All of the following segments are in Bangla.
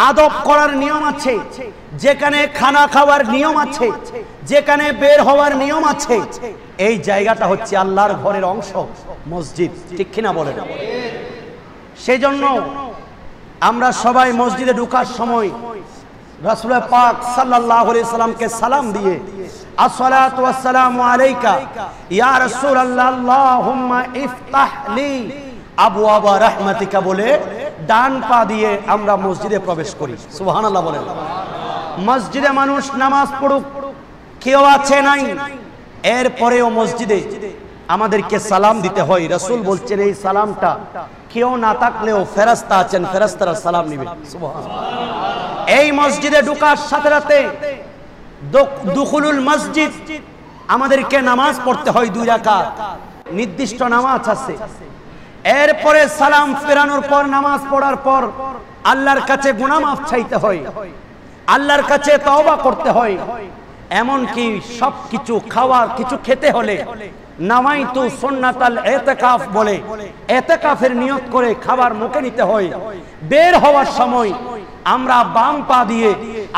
আদব করার নিয়ম আছে, যেখানে খানা খাওয়ার নিয়ম আছে, যেখানে বের হওয়ার নিয়ম আছে। এই জায়গাটা হচ্ছে আল্লাহর ঘরের অংশ, মসজিদ, ঠিক কিনা বলেন? সেই জন্য আমরা সবাই মসজিদে ঢোকার সময় রাসূল পাক সাল্লাল্লাহু আলাইহি সাল্লামকে সালাম দিয়ে আসসালাতু ওয়াসসালামু আলাইকা ইয়া রাসূলুল্লাহ আল্লাহুম্মা ইফতাহ লি আবওয়াবা রাহমাতিকা বলে ডান পা দিয়ে আমরা মসজিদে প্রবেশ করি। সুবহানাল্লাহ বলেন। মসজিদে মানুষ নামাজ পড়ুক, কেউ আছে নাই, এরপরেও মসজিদে আমাদেরকে সালাম দিতে হয়। রাসূল বলছেন এই সালামটা কেউ না থাকলেও ফেরেশতা আছেন, ফেরেশতারা সালাম নেবে। সুবহানাল্লাহ। এই মসজিদে ঢোকার সাথে সাথে দুখুলুল মসজিদ, আমাদেরকে নামাজ পড়তে হয় 2 রাকাত, নির্দিষ্ট নামাজ আছে। এরপরে সালাম ফেরানোর পর, নামাজ পড়ার পর আল্লাহর কাছে গুনাহ মাফ চাইতে হয়, আল্লাহর কাছে তওবা করতে হয়। এমনকি সবকিছু খাওয়ার কিছু খেতে হলে নামাইতু সুন্নাতাল ইতিকাফ বলে ইতিকাফের নিয়ত করে খাবার মুখে নিতে হয়। বের হওয়ার সময় আমরা বাম পা দিয়ে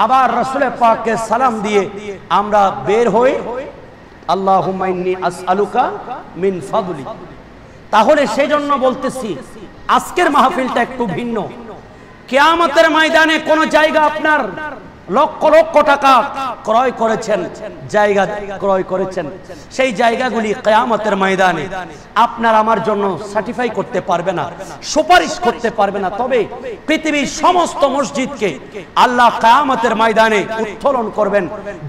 আবার রাসূল পাককে সালাম দিয়ে আমরা বের হই, আল্লাহুম্মা ইন্নী আসআলুকা মিন ফাদলি। তাহলে সেই জন্য বলতেছি আজকের মাহফিলটা একটু ভিন্ন। কিয়ামতের ময়দানে কোন জায়গা আপনার লক্ষ লক্ষ টাকা ক্রয় করেছেন, জায়গা ক্রয় করেছেন, সেই জায়গাগুলি কিয়ামতের ময়দানে আপনার আমার জন্য সার্টিফাই করতে পারবে না, সুপারিশ করতে পারবে না। তবে পৃথিবীর সমস্ত মসজিদকে আল্লাহ কিয়ামতের ময়দানে উত্তোলন করবেন।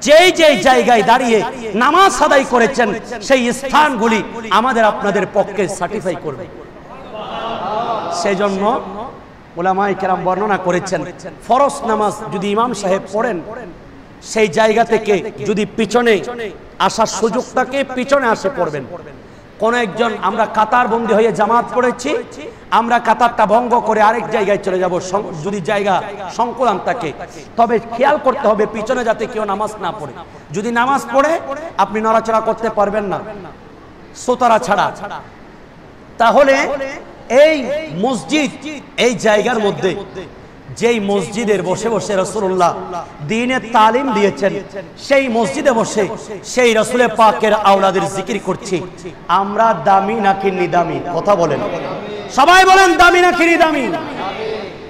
যেই যেই জায়গায় দাঁড়িয়ে নামাজ আদায় করেছেন সেই স্থানগুলি আমাদের আপনাদের পক্ষে সার্টিফাই করবে। সেজন্য উলামায়ে কেরাম বর্ণনা করেছেন, ফরজ নামাজ যদি ইমাম সাহেব পড়েন, সেই জায়গা থেকে যদি পিছনে আসার সুযোগ থাকে পিছনে আসে পড়বেন। কোন একজন আমরা কাতার বন্দী হয়ে জামাত পড়েছি, আমরা কাতারটা ভঙ্গ করে আরেক জায়গায় চলে যাব, যদি জায়গা সংকুলান থাকে। তবে খেয়াল করতে হবে পিছনে যাতে কেউ নামাজ না পড়ে। যদি নামাজ পড়ে আপনি নড়াচড়া করতে পারবেন না সোতারা ছাড়া। তাহলে এই মসজিদ, এই জায়গার মধ্যে যেই মসজিদের বসে বসে রাসূলুল্লাহ দ্বীনের তালিম দিয়েছেন, সেই মসজিদে বসে সেই রাসূল পাকের আওলাদের জিকির করছি। আমরা দামি নাকি নিদামি? কথা বলেন, সবাই বলেন দামি নাকি নিদামি?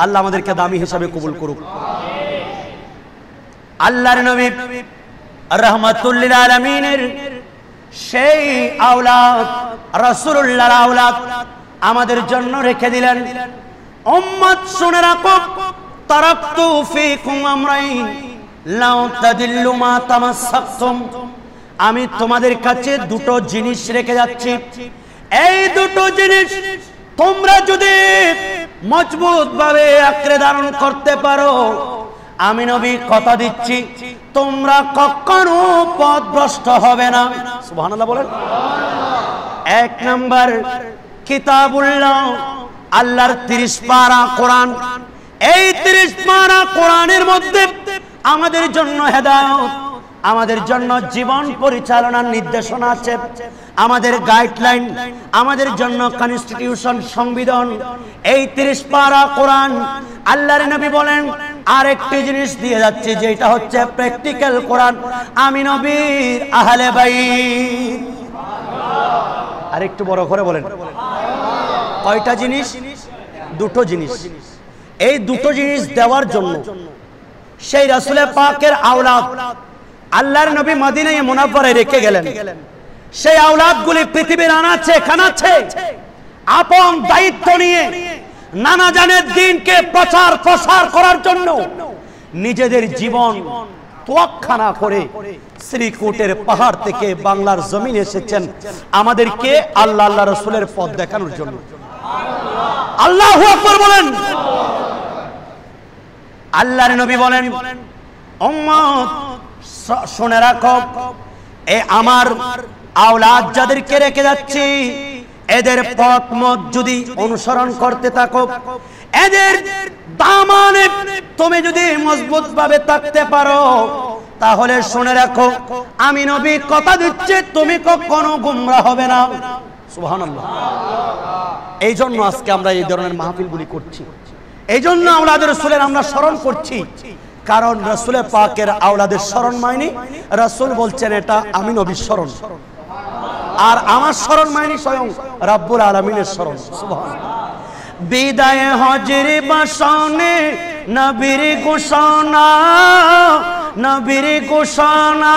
আল্লাহ আমাদেরকে দামি হিসাবে কবুল করুক। আল্লাহর নবী রাহমাতুল লিল আলামিনের সেই আওলাদ, রাসূলুল্লাহর আওলাদ আমাদের জন্য রেখে দিলেন। উম্মত শুনে রাখো, তারাকতু ফীকুম আমরাইন লাউ তাদিল্লু মা তামাসসাকতুম। আমি তোমাদের কাছে 2টো জিনিস রেখে যাচ্ছি। এই 2টো জিনিস তোমরা যদি মজবুত ভাবে আঁকড়ে ধারণ করতে পারো, আমি নবী কথা দিচ্ছি তোমরা কখনো পথভ্রষ্ট হবে না। সুবহানাল্লাহ বলেন। 1 নাম্বার কিতাবুল্লাহ, আল্লাহর 30 পারা কোরআন। এই 30 পারা কোরআনের মধ্যে আমাদের জন্য হেদায়েত, আমাদের জন্য জীবন পরিচালনার নির্দেশনা আছে, আমাদের গাইডলাইন, আমাদের জন্য কনস্টিটিউশন, সংবিধান। এই 30 পারা কোরআন আল্লাহর নবী বলেন আরেকটি জিনিস দিয়ে যাচ্ছে, যেটা হচ্ছে প্র্যাকটিক্যাল কোরআন। আমি নবীর আহলে বাইত। আরেকটু বড় করে বলেন, কয়টা জিনিস? 2টো জিনিস। এই 2টো জিনিস দেওয়ার জন্য সেই রাসূল পাকের আওলাদ আল্লাহর নবী মদিনায়ে মুনাওয়ারায় রেখে গেলেন। সেই আওলাদগুলি পৃথিবীর আনাচে কানাচে আপন দায়িত্ব নিয়ে নানা জানের দ্বীনকে প্রচার প্রসার করার জন্য নিজেদের জীবন তোয়াক্কা না করে শ্রীকোটের পাহাড় থেকে বাংলার জমিন এসেছেন আমাদেরকে আল্লাহ আল্লাহ রাসূলের পথ দেখানোর জন্য। আল্লাহু আকবার বলেন। আল্লাহর নবী বলেন, উম্মত শুনে রাখো, এই আমার আওলাদ যাদেরকে রেখে যাচ্ছি, এদের পথ মত যদি অনুসরণ করতে থাকো, এদের দামানে তুমি যদি মজবুত ভাবে থাকতে পারো, তাহলে শুনে রাখো আমি নবী কথা দিচ্ছি তুমি কখনো গোমরা হবে না। সুবহানাল্লাহ। এই জন্য আজকে আমরা এই ধরনের মাহফিলগুলি করছি। এই জন্য আওলাদ রাসূলের আমরা স্মরণ করছি, কারণ রাসূলের পাকের আওলাদের স্মরণ মাইনি রাসূল বলছেন এটা আমি নবীর স্মরণ, আর আমার স্মরণ মাইনি স্বয়ং রাব্বুল আলামিনের স্মরণ। সুবহানাল্লাহ। বিদায় হজের বাসনে নবীর ঘোষণা, নবীর ঘোষণা,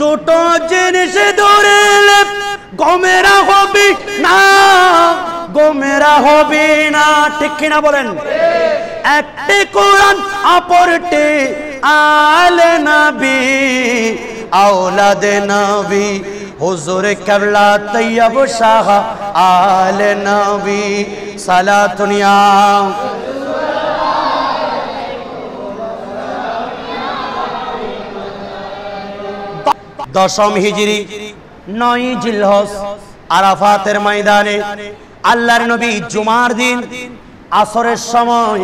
দুটো জিনিস ধরলে গোমেরা হবে না, গোমেরা হবে না, ঠিক কিনা বলেন? একটি কোরআন অপরটি আলে নবী, আওলাদে নবী, হুজুর কেবলা তৈয়ব শাহ আলে নবী, সালাতুনিয়া। দশম হিজরি 9 জিলহজ আরাফাতের ময়দানে আল্লাহর নবী জুমার দিন আসরের সময়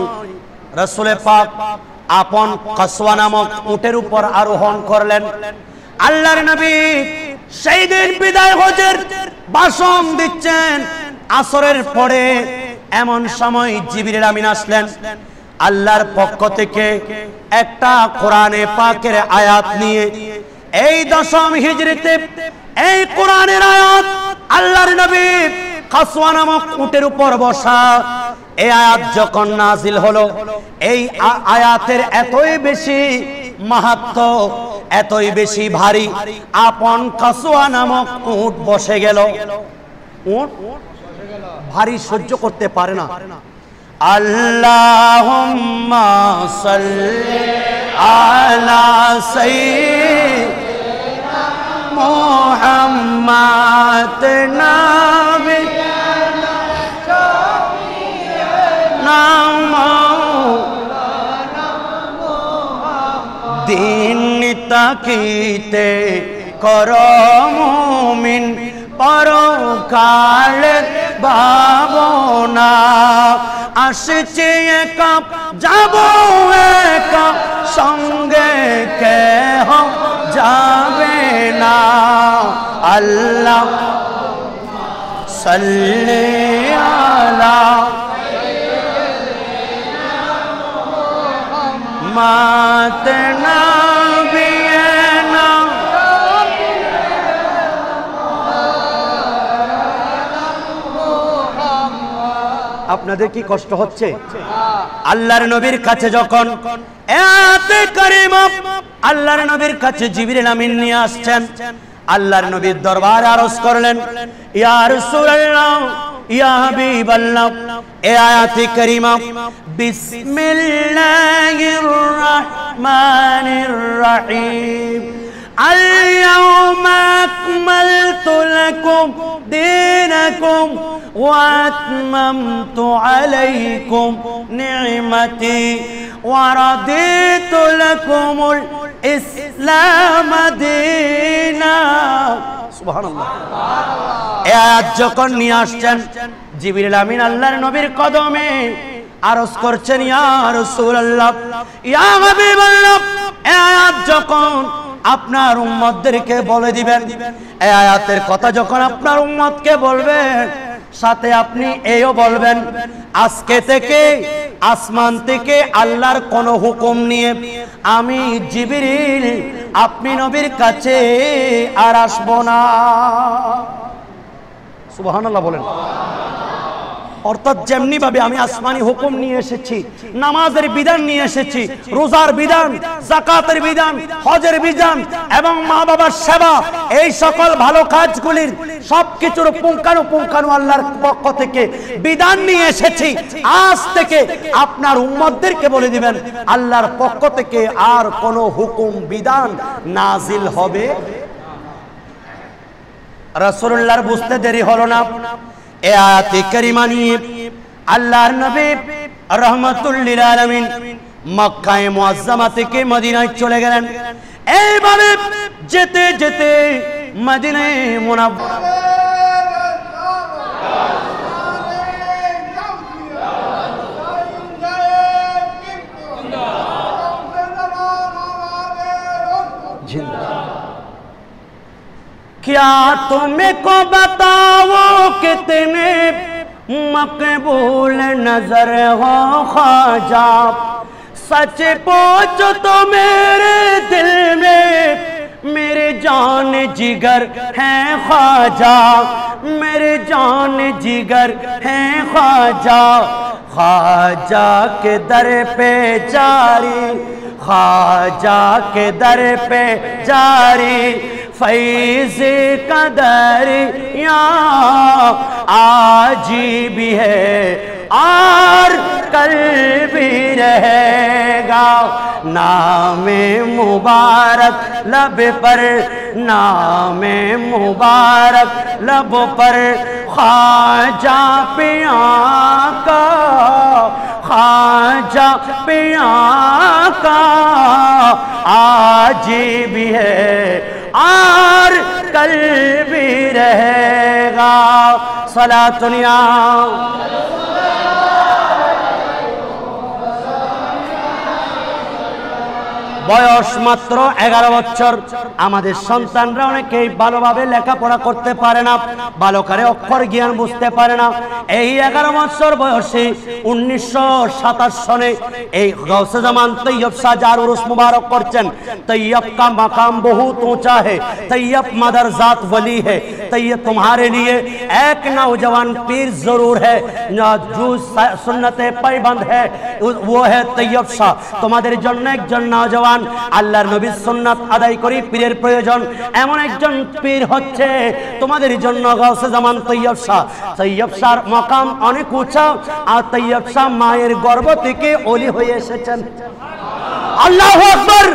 রাসূল পাক আপন কাসওয়া নামক উটের উপর আরোহণ করলেন। আল্লাহর নবী সেই দিন বিদায় হজের ভাষণ দিচ্ছেন। আসরের পরে এমন সময় জিবরিল আমিন আসলেন আল্লাহর পক্ষ থেকে একটা কোরআনে পাকের আয়াত নিয়ে। এই দশম হিজরিতে এই কোরআনের আয়াত আল্লাহর নবী কাসওয়া নামক উটের উপর বসা, এই আয়াত যখন নাজিল হলো, এই আয়াতের এতই বেশি মাহাত্ম্য, এতই বেশি ভারী, আপন কাসওয়া নামক উট বসে গেল। উট ভারী সহ্য করতে পারে না। আল্লাহুম্মা সাল্লি আলা সাইয়্যিদিনা মুহাম্মাদ নবী দিন তাকিতে কর মুমিন পরকাল ভাবনা, আসছে একা যাব একা সঙ্গে কেহ যাবে না। আল্লাহ সাল্লি আলা মাত নবিয়না। আপনাদের কি কষ্ট হচ্ছে? আল্লাহর নবীর কাছে যখন আয়াতে কারিমা আল্লাহর নবীর কাছে জিবরিল আমিন নিয়ে আসছেন, আল্লাহর নবীর দরবারে আরজ করলেন, ইয়া রাসূলুল্লাহ, ইয়া হাবিবাল্লাহ, এই আয়াতে কারিমা বিসমিল্লাহির রহমানির রহিম, আল-ইয়াওমা আকমালতু লাকুম দীনাকুম ওয়া আতমামতু আলাইকুম নি'মাতি ওয়া রাদিতু লাকুমুল ইসলাম দীনা। সুবহানাল্লাহ। এই আয়াত যখন নিয়ে আসছেন জিবরিল আমিন আল্লাহর নবীর কদমে আরজ করছেন, ইয়া রাসূলুল্লাহ, ইয়া হাবিবাল্লাহ, এই আয়াত যখন আপনার উম্মতদেরকে বলে দিবেন, এই আয়াতের কথা যখন আপনার উম্মতকে বলবেন, সাথে আপনি এইও বলবেন, আজকে থেকে আসমান থেকে আল্লাহর কোন হুকুম নিয়ে আমি জিবরিল আপনি নবীর কাছে আর আসবো না। সুবহানাল্লাহ বলেন। অর্থাৎ যেমনি ভাবে আমি আসমানি হুকুম নিয়ে এসেছি, নামাজের বিধান নিয়ে এসেছি, রোজার বিধান, যাকাতের বিধান, হজের বিধান এবং মা বাবার সেবা, এই সকল ভালো কাজগুলির সবকিছুর পুঙ্খানুপুঙ্খানু আল্লাহর পক্ষ থেকে বিধান নিয়ে এসেছি। আজ থেকে আপনার উম্মতদেরকে বলে দিবেন, আল্লাহর পক্ষ থেকে আর কোনো হুকুম বিধান নাজিল হবে। রাসূলুল্লাহর বুঝতে দেরি হলো না। এই আয়াতে কারিমা নিয়ে আল্লাহর নবী রাহমাতুল লিল আলামিন মক্কায়ে মুআজ্জামা থেকে মদিনায় চলে গেলেন। এইভাবে যেতে যেতে মদিনায়ে মুনাওয়ারা क्या तुमको बताओ कितने मकबूल नजर हो ख्वाजा, सच पूछो तो मेरे दिल में मेरे जान जिगर है ख्वाजा, मेरे जान जिगर है ख्वाजा। ख्वाजा के दर पे जारी, ख्वाजा के दर पे जारी फैज़ का दरिया आज भी है और कल भी रहेगा। नामे मुबारक लब पर, नामे मुबारक लब पर ख्वाजा पे आका, ख्वाजा पे आका आज भी है और कल भी रहेगा। सलातुनिया বয়স মাত্র 11 বছর। আমাদের সন্তানরা অনেকেই ভালোভাবে লেখাপড়া করতে পারে না, ভালো করে অক্ষর জ্ঞান বুঝতে পারে না। এই 11 বছর বয়সে 1927 সনে এই গৌসে জামান তৈয়ব শাহ যার উরুস মুবারক করছেন। তৈয়ব का मकाम बहुत ऊंचा है, तैयब मदर जात वली है। तैयब तुम्हारे लिए एक नौजवान पीर जरूर है जो सुन्नते पैबंद है, वो है तैयब शाह। তোমাদের জন্য একজন নওজওয়ান আল্লাহর নবীর সুন্নাত আদায় করি পীরের প্রয়োজন, এমন একজন পীর হচ্ছে তোমাদের জন্য গৌসে জামান তৈয়ব শাহ। তৈয়ব শাহর মকাম অনেক উঁচা, আর তৈয়ব শাহ মায়ের গর্ভ থেকে ওলি হয়ে এসেছেন। আল্লাহু আকবার।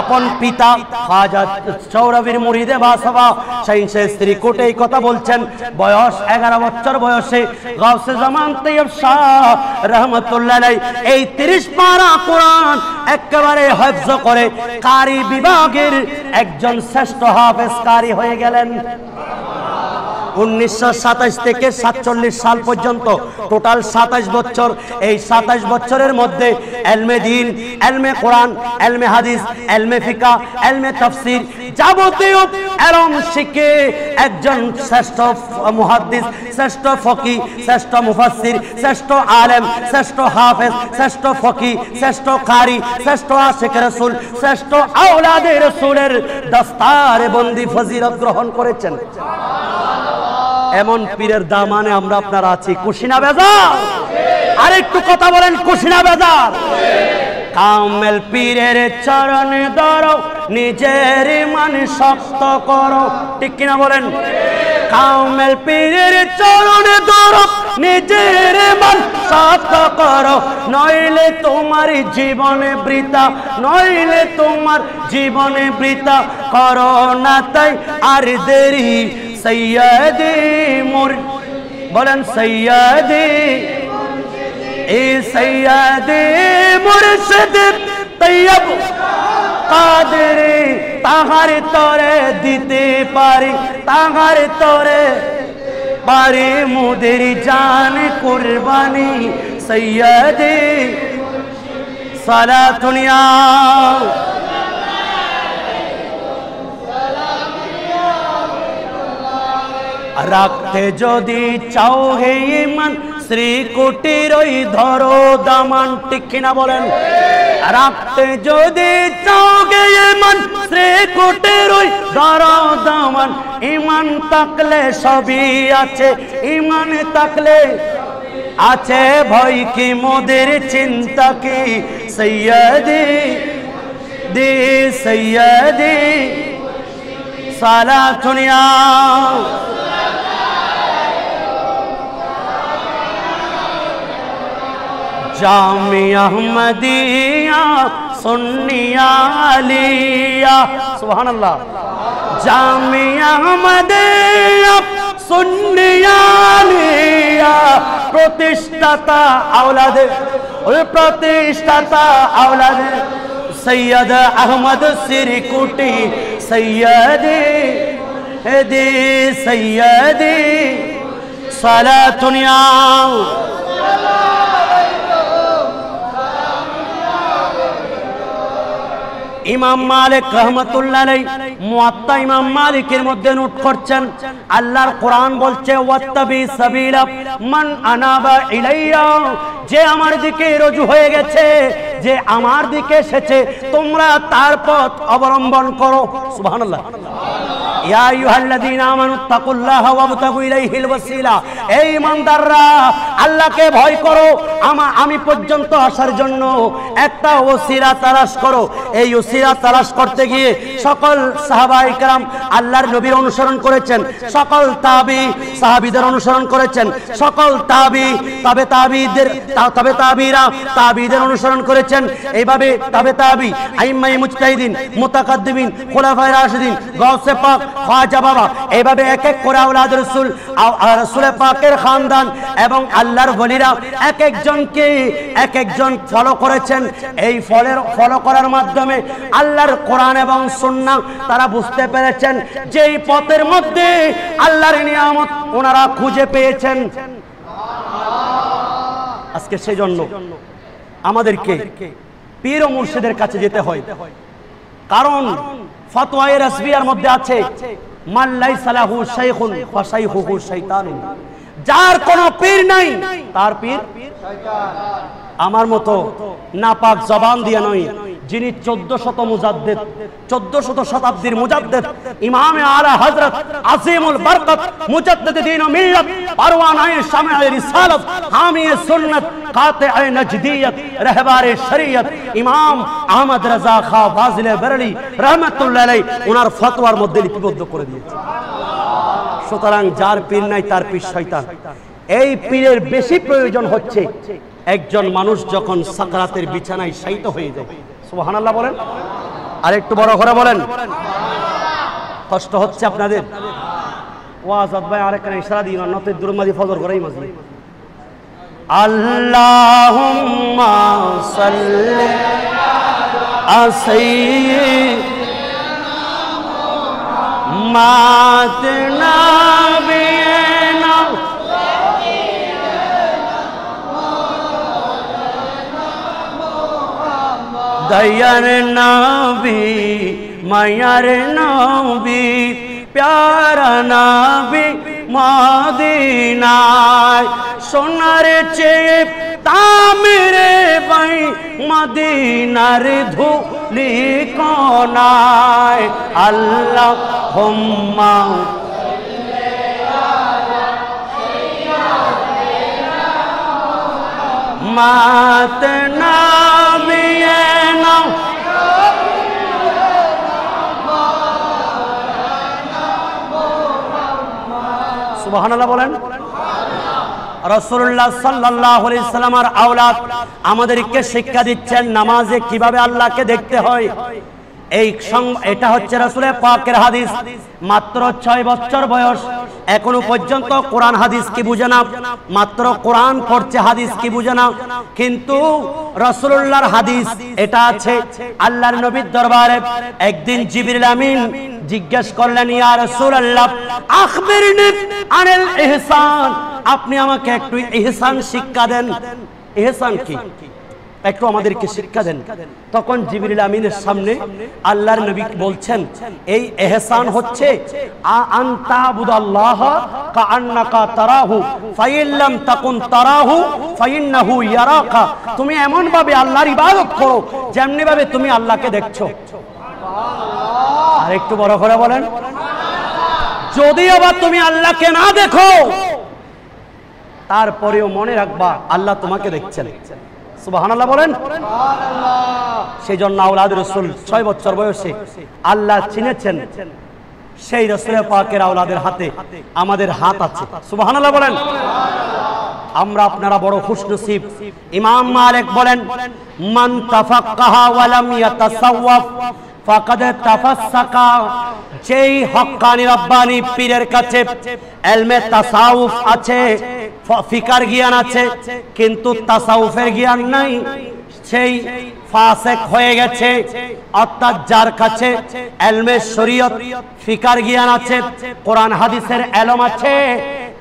আপন পিতা খাজা চৌরবির মুরিদে বাসবা শাইনশে স্ত্রী কোটে এই কথা বলছেন। বয়স 11 বছর বয়সে গৌসে জামান তৈয়ব শাহ রহমতুল্লাহ আলাইহি এই 30 পারা কোরআন একেবারে হিফজ করে কারি বিভাগের একজন শ্রেষ্ঠ হাফেজ কারি হয়ে গেলেন। 1927 থেকে 47 সাল পর্যন্ত টোটাল 27 বছর। এই 27 বছরের মধ্যে ইলমে দ্বীন, ইলমে কোরআন, ইলমে হাদিস, ইলমে ফিকহ, ইলমে তাফসীর যাবতীয় ইলম শিখে একজন শ্রেষ্ঠ মুহাদ্দিস, শ্রেষ্ঠ ফকি, শ্রেষ্ঠ মুফাসসির, শ্রেষ্ঠ আলেম, শ্রেষ্ঠ হাফেজ, শ্রেষ্ঠ ফকি, শ্রেষ্ঠ কারি, শ্রেষ্ঠ আশিক রাসূল, শ্রেষ্ঠ আওলাদে রাসূলের দস্তারে বন্দি ফজিলত গ্রহণ করেছেন। এমন পীরের দামানে আমরা আপনারা আছি। খুশি না বেজার? আরেকটু কথা বলেন, খুশি না বেজার? কামেল পীরের চরণে ধরো, নিজের মন শক্ত করো, ঠিক কিনা বলেন? কামেল পীরের চরণে ধরো, নিজের মন শক্ত করো, নইলে তোমার জীবনে বৃথা, নইলে তোমার জীবনে বৃথা। করো না তাই আর দেরি, সৈয়দে বলেন সৈয়দে এ সৈয়দে মুর্শিদ তৈয়ব কাদরে, তাহার তরে দিতে পারি, তাহার তরে পারি মুদের জান কুরবানি। সৈয়দে সালাতুনিয়া রাখতে যদি চাও হে ইমান, শ্রীকুটির ওই ধরো দামান, ঠিক কিনা বলেন? রাখতে যদি চাও হে ইমান, শ্রীকুটির ওই ধরো দামান। ইমান থাকলে সবই আছে, ইমান থাকলে আছে ভয় কি মোদের চিন্তা কি। সৈয়দে দে সৈয়দে সালাতুনিয়া জামিয়া আহমদিয়া সুন্নিয়া আলিয়া, সুবহানাল্লাহ। জামিয়া আহমদিয়া সুন্নিয়া আলিয়া প্রতিষ্ঠাতা আওলাদে, ওই প্রতিষ্ঠাতা আওলাদে সৈয়দ আহমদ সিরকুটি। সৈয়দে দে সৈয়দে সালাতুনিয়া ইমাম মালিক রাহমাতুল্লাহ আলাইহি মুয়াত্তা ইমাম মালিকের মধ্যে নোট করছেন, আল্লাহর কোরআন বলছে ওয়াত্তাবি সাবিলা মান আনাবা ইলাইয়া, যে আমার দিকে রুজু হয়ে গেছে, যে আমার দিকে এসেছে, তোমরা তার পথ অবলম্বন করো। সুবহানাল্লাহ। ইয়া আইয়ুহাল্লাযীনা আমানু তাকুল্লাহা ওয়াবতাগু ইলাইহিল ওয়াসিলা, এই ইমানদাররা আল্লাহকে ভয় করো, আমি পর্যন্ত আসার জন্য একটা ওসিলা তালাশ করো। এই ওসিলা তালাশ করতে গিয়ে সকল সাহাবায়ে কেরাম আল্লাহর নবীর অনুসরণ করেছেন, সকল তাবি সাহাবীদের অনুসরণ করেছেন, সকল তাবি তাবে তাবিদের তবে তাবিরা তাবিদের অনুসরণ করেছেন। এইভাবে তবে তাবি আইম্মায়ে মুজতাহিদিন মুতাকাদ্দিমিন খুলাফায়ে রাশিদিন গাউসে পাক খাজা বাবা, এইভাবে এক এক করে আওলাদ রাসূল রাসূল পাকের খানদান এবং আল্লাহর ওলিরা এক একজনকে এক একজন ফলো করেছেন। এই ফলো করার মাধ্যমে আল্লাহর কোরআন এবং সুন্নাহ তারা বুঝতে পেরেছেন, যেই পথের মধ্যে আল্লাহর নিয়ামত ওনারা খুঁজে পেয়েছেন। আজকে সেই জন্য আমাদেরকে পীর ও মুর্শিদের কাছে যেতে হয়, কারণ ফতোয়ায়ে রাসবিয়ার মধ্যে আছে মান লাইসা লাহু শাইখুন ফাশাইখুহু শাইতানুন, যার কোনো পীর নাই তার পীর শয়তান। আমার মতো নাপাক জবান দিয়ে নয়, যিনি 1400 শতাব্দীর মুজাদ্দিদ ইমামে আলা হযরত আজিমুল বরকত মুজাদ্দিদ দ্বীন ও মিল্লাত পারওয়ানায়ে শামে রিসালাত হামিয়ে সুন্নাত কাতিয়ে নজদিয়ত রাহবারে শরীয়ত ইমাম আহমদ রাজা খা ফাজিলে বেরলি রাহমাতুল্লাহ আলাইহি ওনার ফতোয়ার মধ্যে লিপিবদ্ধ করে দিয়েছে। সুতরাং যার পীর নাই তার পীর শয়তান। এই পীরের বেশি প্রয়োজন হচ্ছে একজন মানুষ যখন সাকরাতের বিছানায় শায়িত হয়ে যায়। সুবহানাল্লাহ বলেন, আর একটু বড় করে বলেন। কষ্ট হচ্ছে আপনাদের? ওয়াজাত ভাই আরেকখানে ইশারা দিন, নতে দুরুমাদি ফজর করেই মাঝে আল্লাহুম্মা সাল্লি আলা সাইয়্যিদিনা মাতনা বিনা দয়ার নবী মায়ার নবী প্যারা নবী মদিনায় সোনার চেয়ে তামিরে বাই মদিনার ধুলি কোনায় আল্লাহুম্মা মাতনা বিনা সুবহানাল্লাহ বলেন। রাসূলুল্লাহ সাল্লাল্লাহু আলাইহি সাল্লামের আওলাদ আমাদেরকে শিক্ষা দিচ্ছেন নামাজে কিভাবে আল্লাহকে দেখতে হয়। এটা হচ্ছে রাসূলের পাকের হাদিস। মাত্র 6 বছর বয়স, এখনো পর্যন্ত কোরআন হাদিস কি বুঝে না, মাত্র কোরআন পড়ছে হাদিস কি বুঝে না। কিন্তু রাসূলুল্লাহর হাদিস এটা আছে। আল্লাহর নবীর দরবারে একদিন জিবরিল আমিন জিজ্ঞেস করলেন, ইয়া রাসূলুল্লাহ আখবিরনি আনিল ইহসান, আপনি আমাকে একটু ইহসান শিক্ষা দেন। ইহসান কি একটু আমাদেরকে শিক্ষা দেন। তখন জিবরিল আমিনের সামনে আল্লাহর নবী বলছেন, এই ইহসান হচ্ছে আনতা বুদাল্লাহ কাআন্নাকা তারাহু ফাইল্লাম তাকুন তারাহু ফাইন্নাহু ইয়ারাকা, তুমি এমন ভাবে আল্লাহর ইবাদত করো যেমনি ভাবে তুমি আল্লাহকে দেখছো। আর একটু বড় করে বলেন, যদি আবার তুমি আল্লাহকে না দেখো তারপরেও মনে রাখবা আল্লাহ তোমাকে দেখছেন। সুবহানাল্লাহ বলেন। সেই জন্য আওলাদ রাসূল 6 বছর বয়সে আল্লাহ চিনেছেন। সেই রাসূলের পাকের আওলাদের হাতে আমাদের হাত আছে। সুবহানাল্লাহ বলেন। আমরা আপনারা বড় খুশনসিব। ইমাম মালিক বলেন, মান তাফাক্কাহা ওয়া লাম ইয়াতাসাওয়াফ ফাকাদ তাফাসসাকা, যেই হক্কানি রব্বানি পীরের কাছে ইলমে তাসাউফ আছে, ফিকার জ্ঞান আছে, কিন্তু তাসাউফের জ্ঞান নাই, সেই ফাসিক হয়ে গেছে। অর্থাৎ যার কাছে ইলমে শরীয়ত ফিকার জ্ঞান আছে, কোরআন হাদিসের ইলম আছে,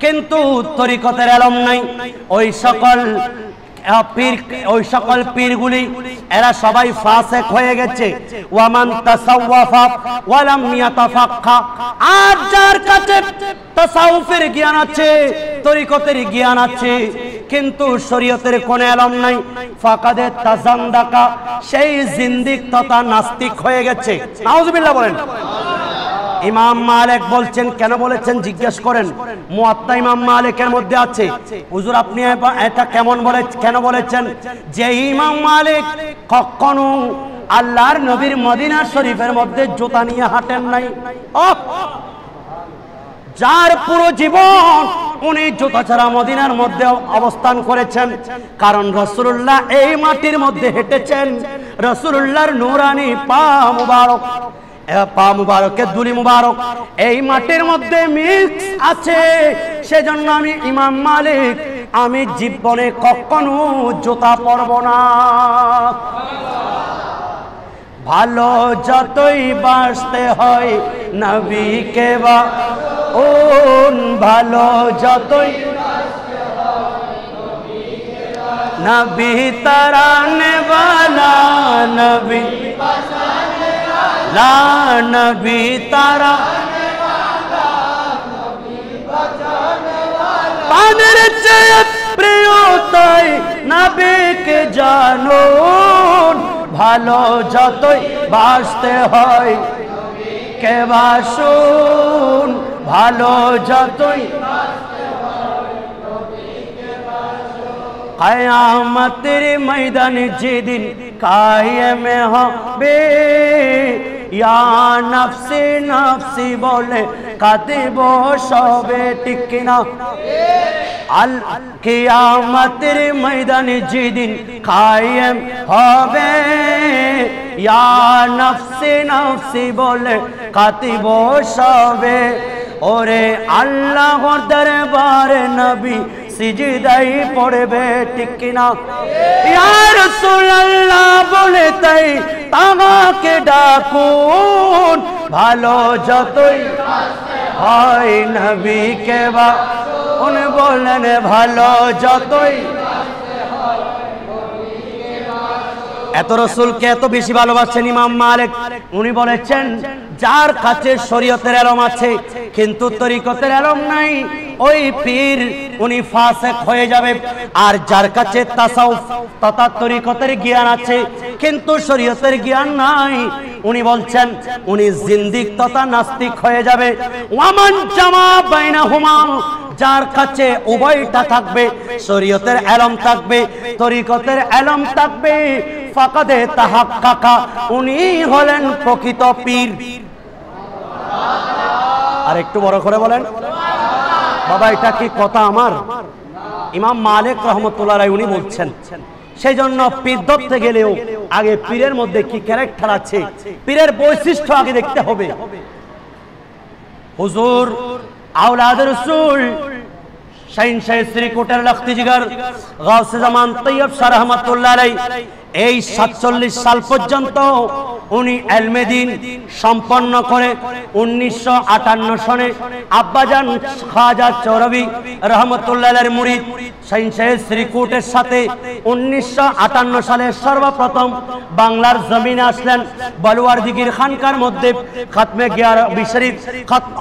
কিন্তু তরিকতের ইলম নাই, ওই সকল পীর, ওই সকল পীরগুলি এরা সবাই ফাসিক হয়ে গেছে। ওয়ামান তাসাওয়াফা ওয়া লাম ইয়াতাফাক্কা, আর যার কাছে তাসাউফের জ্ঞান আছে, তরিকতের জ্ঞান আছে, কিন্তু শরীয়তের কোনো ইলম নাই, ফাকাদে তাজান্দাকা, সেই জিন্দিক তথা নাস্তিক হয়ে গেছে। নাউজুবিল্লাহ বলেন। ইমাম মালিক বলছেন, কেন বলেছেন জিজ্ঞেস করেন, মুয়াত্তা ইমাম মালিকের মধ্যে আছে। হুজুর আপনি এটা কেন বলেছেন? যে ইমাম মালিক কখনো আল্লাহর নবীর মদিনা শরীফের মধ্যে জুতা নিয়ে হাঁটেন নাই। যার পুরো জীবন উনি জুতা ছাড়া মদিনার মধ্যে অবস্থান করেছেন, কারণ রাসূলুল্লাহ এই মাটির মধ্যে হেঁটেছেন। রাসূলুল্লাহর নূরানি পা মুবারকের ধুলি মুবারক এই মাটির মধ্যে মিক্স আছে। সেজন্য আমি ইমাম মালিক, আমি জীবনে কখনো জুতা পরব না। ভালো যতই বাসতে হয় নবীকে বা ভালো যতই নবী তারানে বালা নবী লা নবী তারা পানের চেয়ে প্রিয় তাই নবীকে জানো। ভালো যতই বাসতে হয় কে বাসুন, ভালো যতই কিয়ামতের ময়দানে যেদিন কায়েম হবে, ইয়া নফসি নফসি বলে কাঁদিব সবে, ঠিক কিনা? আল কিয়ামতের ময়দানে যেদিন কায়েম হবে, ইয়া নফসি নফসি বলে কাঁদিব সবে। ওরে আল্লাহর দরবারে নবী সিজদাই পড়বে, ঠিক কিনা? ইয়া রাসূলুল্লাহ বলে তাই তাকে ডাকুন, ভালো যতই হয় নবীকে বা উনি বলেন ভালো যতই। এত রাসূলকে এত বেশি ভালোবাসেন ইমাম মালিক, উনি বলেছেন যার কাছে শরীয়তের ইলম আছে কিন্তু তরিকতের ইলম নাই, ওই পীর উনি ফাসিক হয়ে যাবে। আর যার কাছে তাসাউফ তথা তরিকতের জ্ঞান আছে কিন্তু শরীয়তের জ্ঞান নাই, উনি বলছেন উনি জিন্দিক তথা নাস্তিক হয়ে যাবে। ওয়ামান জামা বাইনাহুমা, যার কাছে উভয়টা থাকবে, শরীয়তের ইলম থাকবে, তরিকতের ইলম থাকবে, ফাকাদে তাহাক্কাকা, উনি হলেন প্রকৃত পীর। আর একটু বড় করে বলেন বাবা, এটা কি কথা আমার? ইমাম মালিক রহমতুল্লাহ আলাইহি উনি বলছেন। সেই জন্য পীর ধরতে গেলেও আগে পীরের মধ্যে কি ক্যারেক্টার আছে, পীরের বৈশিষ্ট্য আগে দেখতে হবে। হুজুর আওলাদ রাসূল শাইন শাহ শ্রীকোটের লখতি জিগর গাউসে জামান তৈয়ব শাহ রহমাতুল্লাহ আলাইহি এই 47 সাল পর্যন্ত উনি ইলমে দ্বীন সম্পন্ন করে 1958 সনে আব্বাজান খাজা চৌরবি রহমতুল্লাহ আলাইহির মুরিদ শাইন শাহ শ্রীকোটের সাথে 1958 সালে সর্বপ্রথম বাংলার জমিনে আসলেন। বলওয়ার দিঘির খানকার মধ্যে খাতমে গিয়ারবি শরীফ,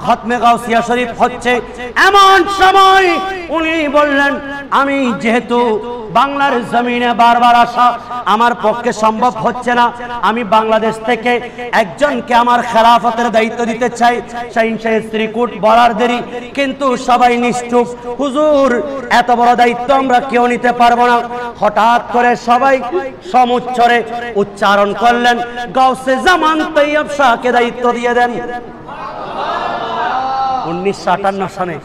খাতমে গাউসিয়া শরীফ হচ্ছে। এমন সময় উনি বললেন, আমি যেহেতু বাংলার জমিনে বারবার আসা আমার পক্ষে সম্ভব হচ্ছে না, আমি বাংলাদেশ থেকে একজনকে আমার খেলাফতের দায়িত্ব দিতে চাই। শাইন শাহ শ্রীকোট বলার দেরি, কিন্তু সবাই নিশ্চুপ, হুজুর এত বড় দায়িত্ব আমরা কেউ নিতে পারবো না। হঠাৎ করে সবাই সমুচ্চরে উচ্চারণ করলেন, গাউসে জামান তৈয়ব শাহকে দায়িত্ব দিয়ে দেন। 1958 সনে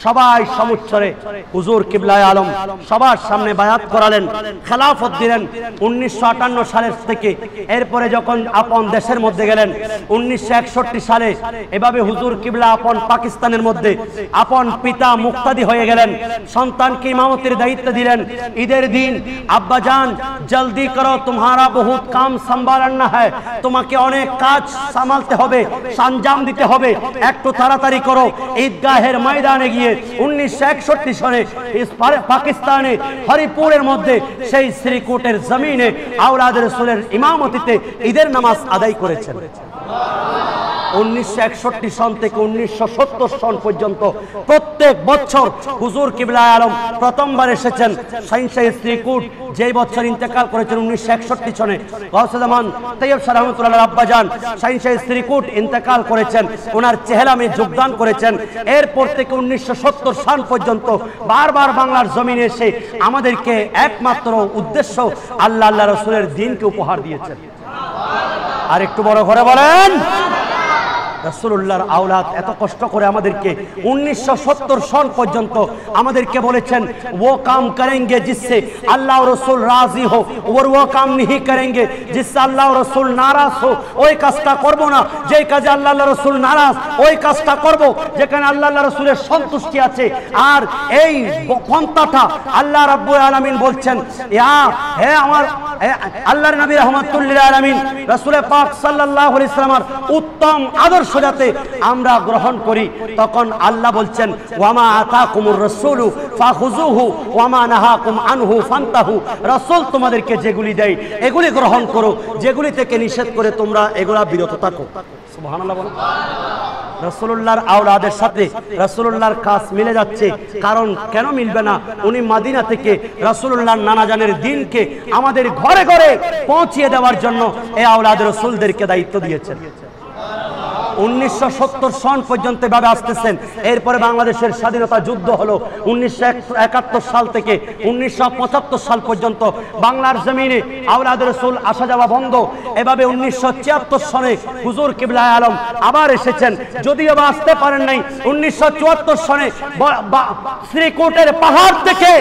সবাই সমুচ্চরে হুজুর কিবলায়ে আলম সবার সামনে বায়াত করালেন, খেলাফত দিলেন 1958 সালের থেকে। এরপরে যখন আপন দেশের মধ্যে গেলেন 1961 সালে, এভাবে হুজুর কিবলা আপন পাকিস্তানের মধ্যে আপন পিতা মুক্তাদি হয়ে গেলেন। সন্তানকে ইমামতির দায়িত্ব দিলেন। ঈদের দিন, আব্বা জান জলদি করো, তোমারা বহুত কাম সম্ভালনা হয়, তোমাকে অনেক কাজ সামালতে হবে, সঞ্জাম দিতে হবে, একটু তাড়াতাড়ি করো। ঈদগাহের ময়দানে গিয়ে গিয়ে 1961 সনে পাকিস্তানে হরিপুরের মধ্যে সেই শ্রীকোটের জমিনে আওলাদ রাসূলের ইমামতিতে ঈদের নামাজ আদায় করেছেন। 1961 সন থেকে 1970 সন পর্যন্ত প্রত্যেক বছর হুজুর কিবলা আলম প্রথমবার এসেছেন শাহিনশাহ শ্রীকোট, যেই বছর ইন্তেকাল করেছেন 1961 সনে গাউসে জামান তৈয়ব শাহ রহমাতুল্লাহ আব্বাজান শাহিনশাহ শ্রীকোট ইন্তেকাল করেছেন, ওনার চেহরামে যোগদান করেছেন। এরপর থেকে 1970 সাল পর্যন্ত বারবার বাংলার জমিনে এসে আমাদেরকে একমাত্র উদ্দেশ্য আল্লাহ রাসূলের দ্বীনকে উপহার দিয়েছেন। আর একটু বড় করে বলেন, রাসূলুল্লাহর আওলাদ এত কষ্ট করে আমাদেরকে 1970 সন পর্যন্ত আমাদেরকে বলেছেন वो काम करेंगे जिससे अल्लाह और रसूल राजी हो और वो काम नहीं करेंगे जिससे अल्लाह और रसूल नाराज हो। ওই কাজটা করব না যেই কাজে আল্লাহ আল্লাহ রাসূল নারাজ, ওই কাজটা করব যেখানে আল্লাহ আল্লাহ রাসূলের সন্তুষ্টি আছে। আর এই পন্থাটা আল্লাহ রাব্বুল আলামিন বলছেন, হে আমার আল্লাহর নবী রাহমাতুল লিল আলামিন রাসূল পাক সাল্লাল্লাহু আলাইহি ওয়াসাল্লামের উত্তম আদর্শ যাতে আমরা গ্রহণ করি। তখন আল্লাহ বলছেন, ওয়ামা আতাকুমুর রাসূলু ফাখুযুহু ওয়ামা নাহাকুম আনহু ফান্তাহু। রাসূল তোমাদেরকে যেগুলি দেয় এগুলি গ্রহণ করো, যেগুলি থেকে নিষেধ করে তোমরা এগুলা বিরত থাকো। সুবহানাল্লাহ বলো। রাসূলুল্লাহর আওলাদের সাথে রাসূলুল্লাহর কাজ মিলে যাচ্ছে। কারণ কেন মিলবে না? উনি মদিনা থেকে রাসূলুল্লাহর নানাজানের দ্বীনকে আমাদের ঘরে ঘরে পৌঁছিয়ে দেওয়ার জন্য এই আওলাদ রাসূলদেরকে দায়িত্ব দিয়েছেন। 1970 সন পর্যন্ত এভাবে আসতেছেন। এরপরে বাংলাদেশের স্বাধীনতা যুদ্ধ হলো 1971 সাল থেকে 1975 সাল পর্যন্ত বাংলার জমিনে আওলাদ রাসূল আসা যাওয়া বন্ধ। এভাবে 1974 সনে হুজুর কিবলা আলম আবার এসেছেন, যদিও বা আসতে পারেন নাই। 1974 সনে শ্রীকোটের পাহাড় থেকে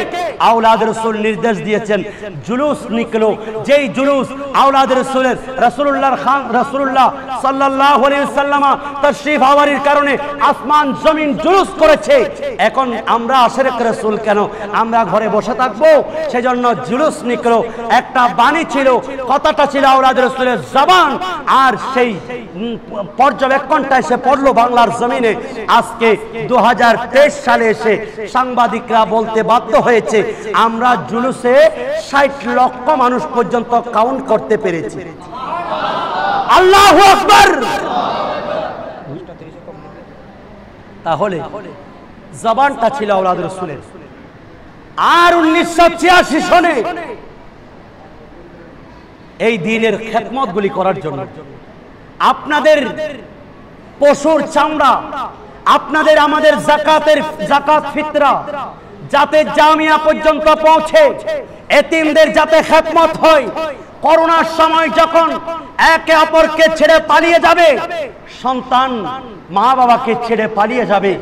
আওলাদ রাসূল নির্দেশ দিয়েছেন, জুলুস নিকলো। যেই জুলুস আওলাদ রাসূলের রাসূলুল্লাহ সাল্লাল্লাহু আলাইহি ওয়াসাল্লাম তাশরীফ আওয়ারির কারণে আসমান জমিন জুলুস করেছে। এখন আমরা আশিক রাসূল কেন আমরা ঘরে বসে থাকবো? সেজন্য জুলুস নিকলো। একটা বাণী ছিল, কথাটা ছিল আওলাদ রাসূলের জবান, আর সেই পর্যবেক্ষণটা এসে পড়লো বাংলার জমিনে। আজকে 2023 সালে এসে সাংবাদিকরা বলতে বাধ্য হয়েছে আমরা জুলুসে 60 লক্ষ মানুষ পর্যন্ত কাউন্ট করতে পেরেছি। আল্লাহু আকবার। তাহলে জবানটা ছিল আওলাদ রাসূলের। আর 1986 সনে এই দ্বীনের খেদমত গুলি করার জন্য আপনাদের পশুর চামড়া, আপনাদের আমাদের জাকাত ফিতরা যাতে জামিয়া পর্যন্ত পৌঁছে, এতিমদের যাতে খেদমত হয়। করোনার সময় যখন একে অপরকে ছেড়ে পালিয়ে যাবে, সন্তান মা বাবাকে ছেড়ে পালিয়ে যাবে,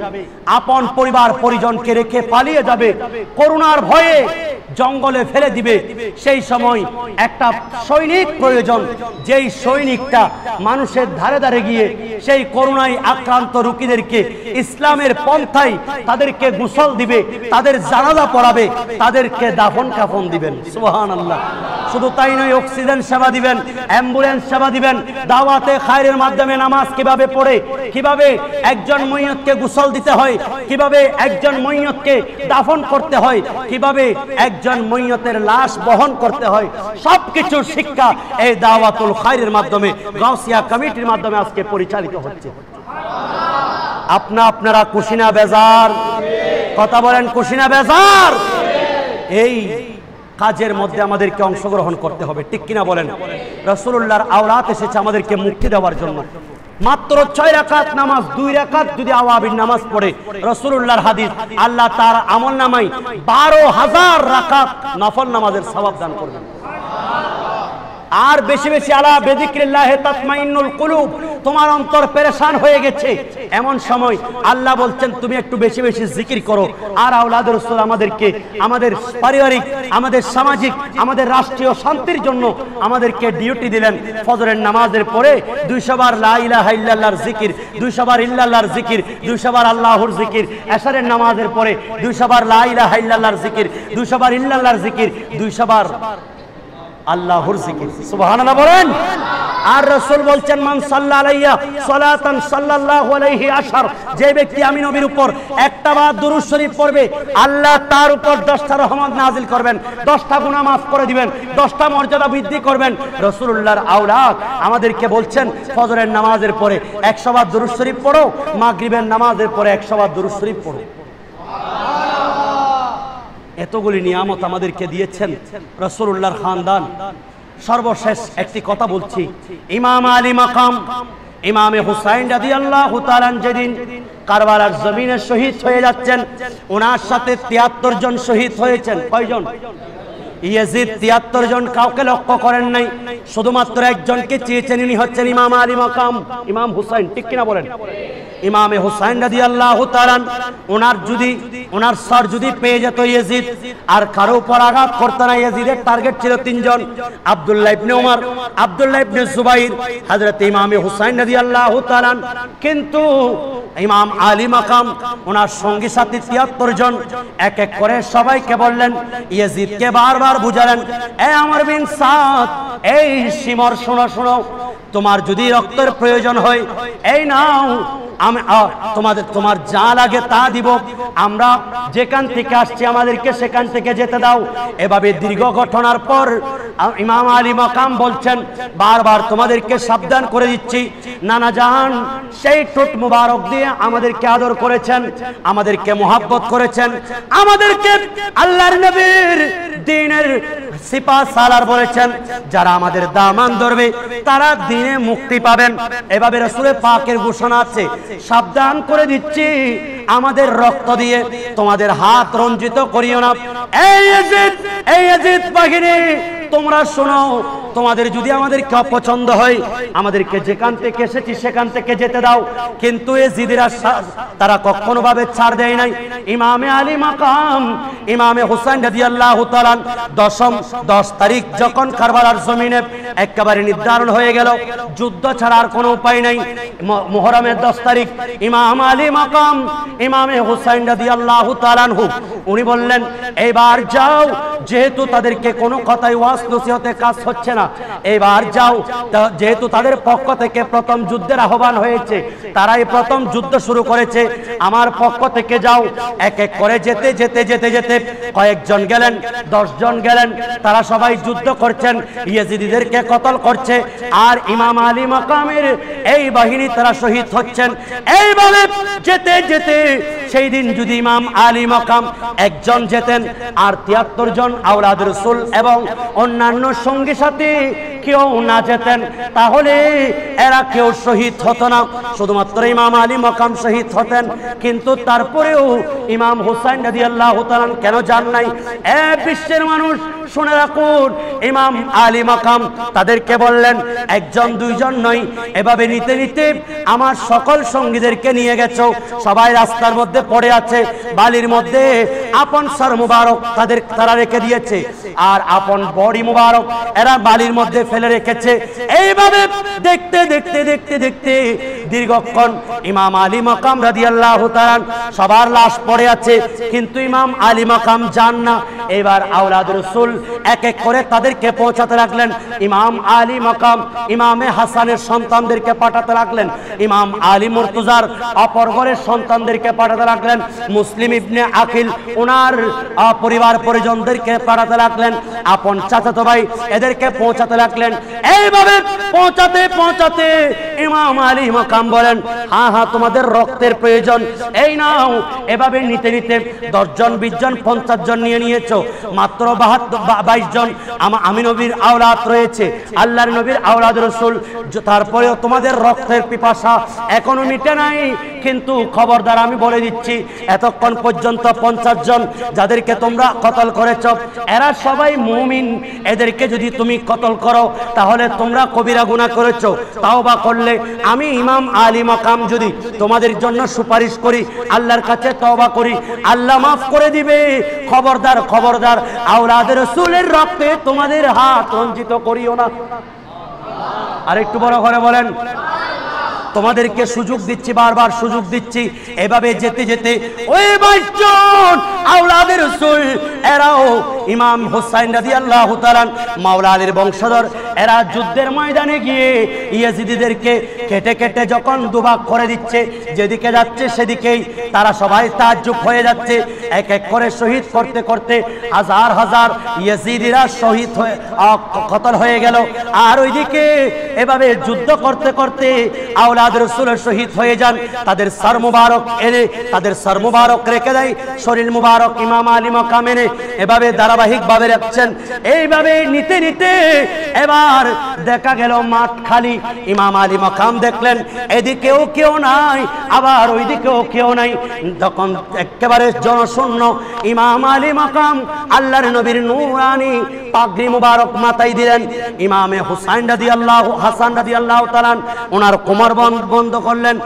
আপন পরিবার পরিজনকে রেখে পালিয়ে যাবে, করোনার ভয়ে জঙ্গলে ফেলে দিবে, সেই সময় একটা সৈনিক প্রয়োজন। যেই সৈনিকটা মানুষের ধারে ধারে গিয়ে সেই করোনায় আক্রান্ত রোগীদেরকে ইসলামের পন্থায় তাদেরকে গোসল দিবে, তাদের জানাজা পড়াবে, তাদেরকে দাফন কাফন দিবেন। সুবহানাল্লাহ। শুধু তাই নয়, অক্সিজেন সেবা দিবেন, অ্যাম্বুলেন্স সেবা দিবেন, দাওয়াতে খায়রের মাধ্যমে নামাজ কিভাবে পড়ে, কিভাবে একজন মইয়তকে গোসল দিতে হয়, কিভাবে একজন মইয়তকে দাফন করতে হয়, কিভাবে একজন মইয়তের লাশ বহন করতে হয়, সবকিছুর শিক্ষা এই দাওয়াতুল খায়রের মাধ্যমে, গাউসিয়া কমিটির মাধ্যমে আজকে পরিচালিত হচ্ছে। আপনারা খুশি না বেজার? কথা বলেন, খুশি না বেজার? এই কাজের মধ্যে আমাদেরকে অংশগ্রহণ করতে হবে, ঠিক কিনা বলেন? রাসূলুল্লাহর আওলাদ এসেছে আমাদেরকে মুক্তি দেওয়ার জন্য। মাত্র 6 রাকাত নামাজ, 2 রাকাত যদি আওয়াবিন নামাজ পড়ে, রাসূলুল্লাহর হাদিস, আল্লাহ তার আমলনামায় 12,000 রাকাত নফল নামাজের সওয়াব দান করবেন। আর বেশি বেশি আলা বিযিকরিল্লাহি তাতমাইন্নুল কুলুব, তোমার অন্তর পেরেশান হয়ে গেছে, এমন সময় আল্লাহ বলছেন তুমি একটু বেশি বেশি জিকির করো। আর আওলাদ রাসূল আমাদেরকে আমাদের পারিবারিক, আমাদের সামাজিক, আমাদের রাষ্ট্রীয় শান্তির জন্য আমাদেরকে ডিউটি দিলেন। ফজরের নামাজের পরে 200 বার লা ইলাহা ইল্লাল্লাহর জিকির, 200 বার ইল্লাল্লাহর জিকির, 200 বার আল্লাহর জিকির। এশারের নামাজের পরে 200 বার লা ইলাহা ইল্লাল্লাহর জিকির, 200 বার ইল্লাল্লাহর জিকির, 200 বার আল্লাহর জিকির। সুবহানাল্লাহ বলেন। আর রাসূল বলছেন মান সাল্লা আলাইয়া সালাতান সাল্লাল্লাহু আলাইহি আশার, যে ব্যক্তি আমি নবীর উপর একটা বার দুরূদ শরীফ পড়বে আল্লাহ তার উপর 10টা রহমত নাজিল করবেন, 10টা গুনাহ মাফ করে দিবেন, 10টা মর্যাদা বৃদ্ধি করবেন। রাসূলুল্লাহর আওলাদ আমাদেরকে বলছেন ফজরের নামাজের পরে 100 বার দুরূদ শরীফ পড়ো, মাগরিবের নামাজের পরে 100 বার দুরূদ শরীফ পড়ো। এতগুলি নিয়ামত আমাদেরকে দিয়েছেন রাসূলুল্লাহর খানদান। সর্বশেষ একটি কথা বলছি, ইমাম আলী মাকাম ইমামে হুসাইন রাদিয়াল্লাহু তাআলা যেদিন কারবালার জমিনে শহীদ হয়ে যাচ্ছেন, ওনার সাথে 73 জন শহীদ হয়েছেন। কয়জন? ইয়াজিদ 73 জন কাউকে লক্ষ্য করেন নাই, শুধুমাত্র একজনকে চেয়েছেন, ইনি হচ্ছেন ইমাম আলী মাকাম, ইমাম হুসাইন। ঠিক কিনা বলেন? ইমামে হুসাইন রাদিয়াল্লাহু তাআলা ওনার সর যদি পেয়ে যেত ইয়াজিদ, আর কারো উপর আঘাত করতে না। ইয়াজিদের টার্গেট ছিল 3 জন, আব্দুল্লাহ ইবনে ওমর, আব্দুল্লাহ ইবনে জুবাইর, হযরত ইমামে হুসাইন রাদিয়াল্লাহু তাআলা। কিন্তু ইমাম আলী মাকাম ওনার সঙ্গী সাথী 73 জন এক এক করে সবাইকে বললেন, ইয়াজিদকে বারবার বুঝালেন, এ আমর বিন সাদ, এই শিমর শোনো, তোমার যদি রক্তের প্রয়োজন হয় এই নাও, আমি তোমার যা লাগে তা দিব, আমরা যেখান থেকে আসছি আমাদেরকে সেখান থেকে যেতে দাও। এভাবে দীর্ঘ ঘটনার পর ইমাম আলী মাকাম বলছেন, বারবার তোমাদেরকে সাবধান করে দিচ্ছি, নানা জান সেই ঠোঁট মুবারক দিয়ে আমাদেরকে আদর করেছেন, আমাদেরকে মোহাব্বত করেছেন, আমাদেরকে আল্লাহর নবীর দ্বীনের সিপা সালার বলেছেন, যারা আমাদের দামান ধরবে তারা দ্বীনে মুক্তি পাবেন। এভাবে রাসূল পাকের ঘোষণা আছে, সাবধান করে দিচ্ছি, আমাদের রক্ত দিয়ে তোমাদের হাত রঞ্জিত করিও না। এই ইয়াজিদ বাহিনী, তোমরা শোনো, তোমাদের যদি আমাদেরকে অপছন্দ হয় আমাদেরকে যেখান থেকে এসেছি সেখান থেকে যেতে দাও। কিন্তু ইয়াজিদিরা তারা কখনো ভাবে ছাড় দেয় নাই। ইমামে আলী মাকাম ইমামে হুসাইন রাদিয়াল্লাহু তাআলা 10 তারিখ যখন কারবালার জমিনে একেবারে নির্ধারণ হয়ে গেল, যুদ্ধ ছাড়া আর কোনো উপায় নাই, মুহররমের 10 তারিখ ইমাম আলী মাকাম ইমামে হুসাইন রাদিয়াল্লাহু তাআলা উনি বললেন, এবার যাও, যেহেতু তাদেরকে কোনো কথাই ওয়াজ নসিহতে কাজ হচ্ছে না, এবার যাও, যেহেতু তাদের পক্ষ থেকে প্রথম যুদ্ধের আহ্বান হয়েছে, তারাই প্রথম যুদ্ধ শুরু করেছে, আমার পক্ষ থেকে যাও। এক এক করে যেতে যেতে যেতে যেতে কয়েকজন গেলেন, 10 জন গেলেন, তারা সবাই যুদ্ধ করছেন, ইয়াজিদিদেরকে কতল করছে, আর ইমাম আলী মাকামের এই বাহিনী তারা শহীদ হচ্ছেন। এইভাবে যেতে যেতে সেই দিন যদি ইমাম আলী মাকাম একজন যেতেন আর 73 জন আওলাদ রাসূল এবং অন্যান্য সঙ্গী সাথী কেউ না যেতেন, তাহলে এরা কেউ শহীদ হতো না, শুধুমাত্র ইমাম আলী মাকাম শহীদ হতেন। কিন্তু তারপরেও ইমাম হুসাইন রাদিয়াল্লাহু তাআলা কেন যান নাই? বিশ্বের মানুষ শুনে রাখুন, ইমাম আলী মাকাম তাদেরকে বললেন, একজন দুইজন নয়, এভাবে নিতে নিতে আমার সকল সঙ্গীদেরকে নিয়ে গেছো, সবাই রাস্তার মধ্যে পড়ে আছে, বালির মধ্যে আপন সর মুবারক তারা রেখে দিয়েছে, আর আপন বডি মুবারক এরা বালির মধ্যে ফেলে রেখেছে। এইভাবে দেখতে দেখতে দেখতে দেখতে দীর্ঘক্ষণ ইমাম আলী মাকাম রাদিয়াল্লাহু তাআলা সবার লাশ পড়ে আছে, কিন্তু ইমাম আলী মাকাম যান না। এবার আওলাদ রাসূল এক এক করে তাদেরকে পৌঁছাতে লাগলেন। ইমাম আলী মাকাম ইমামে হাসানের সন্তানদেরকে পাঠাতে লাগলেন, ইমাম আলী মুর্তজার অপর ঘরের সন্তানদেরকে পাঠাতে লাগলেন, মুসলিম ইবনে আকিল ওনার পরিবার পরিজনদেরকে পাঠাতে লাগলেন, আপন চাচাতো ভাই এদেরকে পৌঁছাতে লাগলেন। এইভাবে পৌঁছাতে পৌঁছাতে ইমাম আলী মাকাম বলেন, হ্যাঁ তোমাদের রক্তের প্রয়োজন, এই নাও। এভাবে নিতে নিতে 10 জন 20 জন 50 জন নিয়ে নিয়েছো, মাত্র 22 জন আমি নবীর আওলাদ রয়েছে, আল্লাহর নবীর আওলাদ রাসূল, তারপরেও তোমাদের রক্তের পিপাসা এখনো মিটে নাই। কিন্তু খবরদার আমি বলে দিচ্ছি, এতক্ষণ পর্যন্ত 50 জন যাদেরকে তোমরা কতল করেছো এরা সবাই মুমিন, এদেরকে যদি তুমি কতল করো তাহলে তোমরা কবিরা গুনাহ করেছো। তাওবা করলে আমি ইমাম আলী মাকাম যদি তোমাদের জন্য সুপারিশ করি, আল্লাহর কাছে তওবা করি, আল্লাহ মাফ করে দিবে। খবরদার খবরদার, আওলাদ রাসূলের রক্তে তোমাদের হাত রঞ্জিত করিও না। আর একটু বড় করে বলেন। তোমাদেরকে সুযোগ দিচ্ছি, বারবার সুযোগ দিচ্ছি। এভাবে যেতে যেতে ওই 22 জন আওলাদের রাসূল, এরাও ইমাম হুসাইন রাদিয়াল্লাহু তাআলা মাওলা আলীর বংশধর, এরা যুদ্ধের ময়দানে গিয়ে ইয়াজিদিদেরকে কেটে কেটে যখন দুভাগ করে দিচ্ছে, যেদিকে যাচ্ছে সেদিকেই তারা সবাই তাজ্জুব হয়ে যাচ্ছে। এক এক করে শহীদ করতে করতে হাজার হাজার ইয়াজিদিরা শহীদ হয়ে কতল হয়ে গেল। আর ওইদিকে এভাবে যুদ্ধ করতে করতে আওলাদ রাসূল শহীদ হয়ে যান। তাদের সর মুবারক এনে, তাদের সর মুবারক রেখে দেয়, শরীর মুবারক ইমাম আলী মাকাম এনে এভাবে ধারাবাহিকভাবে রাখছেন। এইভাবে নিতে নিতে এবার দেখা গেল মাঠ খালি। ইমাম আলী মাকাম দেখলেন এদিকেও কেউ নাই, আবার ওইদিকেও কেউ নাই। তখন একেবারে জনশূন্য ইমাম আলী মাকাম আল্লাহর নবীর নূরানি পাগড়ি মুবারক মাথায় দিলেন। ইমামে হুসাইন রাদিয়াল্লাহু হাসান রাদিয়াল্লাহু তাআলা ওনার কোমর বন্ধ করলেন।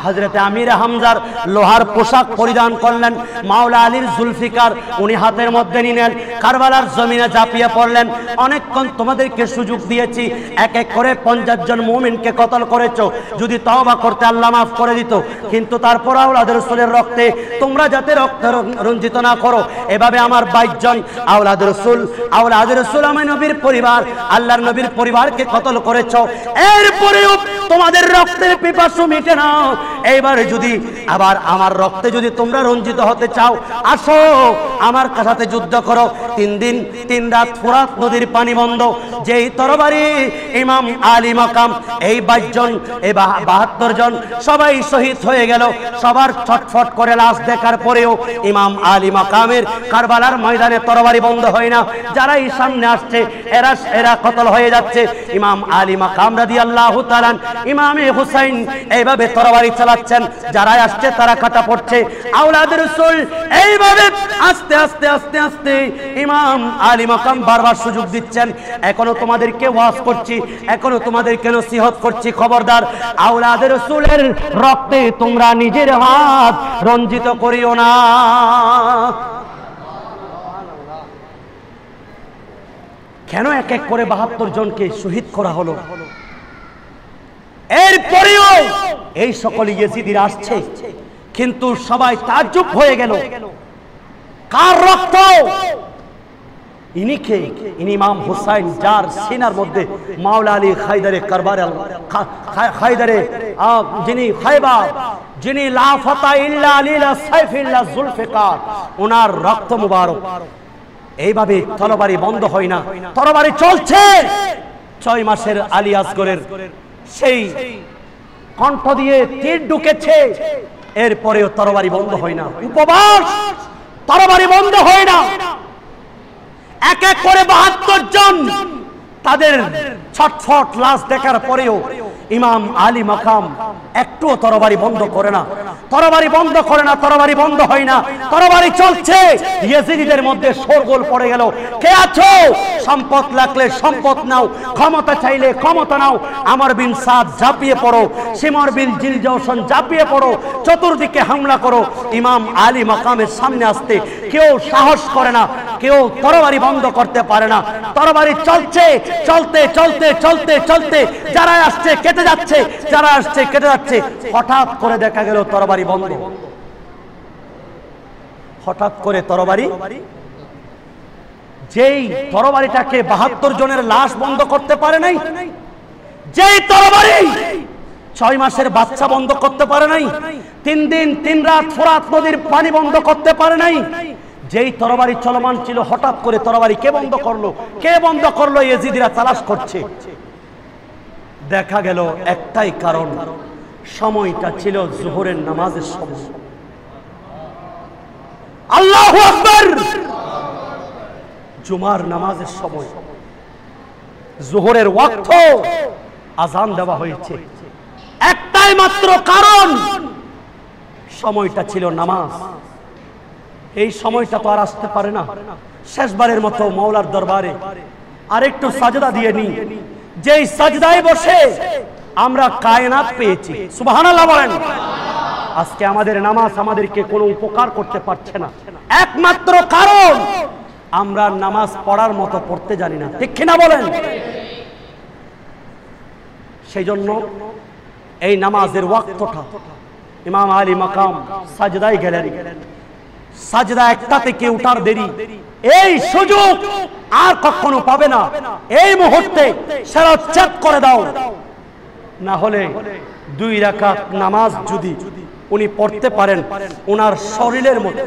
হযরতে আমির হামজার লোহার পোশাক পরিধান করলেন। মাওলা আলীর জুলফিকার উনি হাতের মধ্যে নিলেন। কারবালার জমিনে ঝাঁপিয়ে পড়লেন। অনেকক্ষণ তোমাদেরকে সুযোগ দিয়েছি, এক এক করে 50 জন মুমিনকে কতল করেছো, যদি তওবা করতে আল্লাহ মাফ করে দিত। কিন্তু তারপর আওলাদ রাসূলের রক্তে তোমরা যাতে রক্ত রঞ্জিত না করো, এভাবে আমার 22 জন আওলাদ রাসূল আমার নবীর পরিবার, আল্লাহর নবীর পরিবারকে কতল করেছো। এরপরেও তোমাদের রক্তের পিপাসু মিটে না। এইবারে যদি আবার আমার রক্তে যদি তোমরা রঞ্জিত হতে চাও, আসো আমার সাথে যুদ্ধ করো। 3 দিন 3 রাত ফোরাত নদীর পানি বন্ধ। যেই তরবারি ইমাম আলী মাকাম এই 22 জন, এই 72 জন সবাই শহীদ হয়ে গেল। সবার ছটফট করে লাশ দেখার পরেও ইমাম আলী মাকামের কারবালার ময়দানে তরবারি বন্ধ হয় না। যারাই সামনে আসছে এরা কতল হয়ে যাচ্ছে। ইমাম আলী মাকাম রাদিয়াল্লাহু তাআলা ইমামে হুসাইন এইভাবে তরবারি চালাচ্ছেন, যারাই আসছে তারা কাটা পড়ছে। আওলাদ রাসূল এইভাবে আস্তে আস্তে আস্তে আস্তে ইমাম আলী মাকাম বারবার সুযোগ দিচ্ছেন। এখনো তোমাদেরকে ওয়াজ করছি, এখনো তোমাদেরকে নসিহত করছি, খবরদার আওলাদ রাসূলের রক্তে তোমরা নিজের হাত রঞ্জিত করিও না। কেন এক এক করে 72 জনকে শহীদ করা হলো? এরপরেও এই সকল ইয়েজিদিরা আসছে, কিন্তু সবাই তাজ্জুব হয়ে গেল। কার রক্ত? ইনি কে? ইনি ইমাম হুসাইন, যার সিনার মধ্যে মাওলা আলী হায়দারে কারবালার হায়দারে যিনি খায়বার, যিনি লা ফাতা ইল্লা লিলা সাইফিল্লা জুলফিকার, ওনার রক্ত মুবারক। এইভাবে তরবারি বন্ধ হয় না, তরবারি চলছে। 6 মাসের আলী আসগরের সেই কণ্ঠ দিয়ে তীর ঢুকেছে, এরপরেও তরবারি বন্ধ হয় না। উপবাস, তরবারি বন্ধ হয় না। এক এক করে 72 জন তাদের ছটফট লাশ দেখার পরেও ইমাম আলী মাকাম একটুও তরবারি বন্ধ করে না, তরবারি বন্ধ করে না, তরবারি বন্ধ হয় না, তরবারি চলছে। ইয়েজিদিদের মধ্যে শোরগোল পড়ে গেল। কে আছো? সম্পদ লাগলে সম্পদ নাও, ক্ষমতা চাইলে ক্ষমতা নাও। আমর বিন সাদ ঝাঁপিয়ে পড়ো, সিমর বিন জিলজওশন ঝাঁপিয়ে পড়ো, চতুর্দিকে হামলা করো। ইমাম আলী মাকামের সামনে আসতে কেউ সাহস করে না, কেউ তরবারি বন্ধ করতে পারে না। তরবারি চলছে, চলতে চলতে চলতে চলতে যারা আসছে কেটে যাচ্ছে, যারা আসছে কেটে যাচ্ছে। হঠাৎ করে দেখা গেল তরবারি বন্ধ। হঠাৎ করে তরবারি, যেই তরবারিটাকে 72 জনের লাশ বন্ধ করতে পারে নাই, যেই তরবারি 6 মাসের বাচ্চা বন্ধ করতে পারে নাই, 3 দিন 3 রাত ফোরাত নদীর পানি বন্ধ করতে পারে নাই, যেই তরবারি চলমান ছিল, হঠাৎ করে তরবারি কে বন্ধ করলো? কে বন্ধ করলো? ইয়েজিদিরা তালাশ করছে। দেখা গেল একটাই কারণ, সময়টা ছিল জোহরের নামাজের সময়। আল্লাহু আকবার! জুমার নামাজের সময়, জোহরের ওয়াক্ত, আজান দেওয়া হয়েছে। একটাই মাত্র কারণ, সময়টা ছিল নামাজ। এই সময়টা তো আর আসতে পারে না। শেষবারের মতো মাওলার দরবারে আরেকটু সাজদা দিয়ে নি, যেই সাজদায় বসে আমরা কায়নাত পেয়েছি। সুবহানাল্লাহ বলেন। আজকে আমাদের নামাজ আমাদেরকে কোনো উপকার করতে পারছে না, একমাত্র কারণ আমরা নামাজ পড়ার মতো পড়তে জানি না। ঠিক কিনা বলেন? সেই জন্য এই নামাজের ওয়াক্তটা ইমাম আলী মাকাম সাজদায় গেলেন। সাজদা একটা থেকে উঠার দেরি, এই সুযোগ আর কখনো পাবে না। এই মুহূর্তে সারা চেক করে দাও, না হলে 2 রাকাত নামাজ যদি উনি পড়তে পারেন, ওনার শরীরের মধ্যে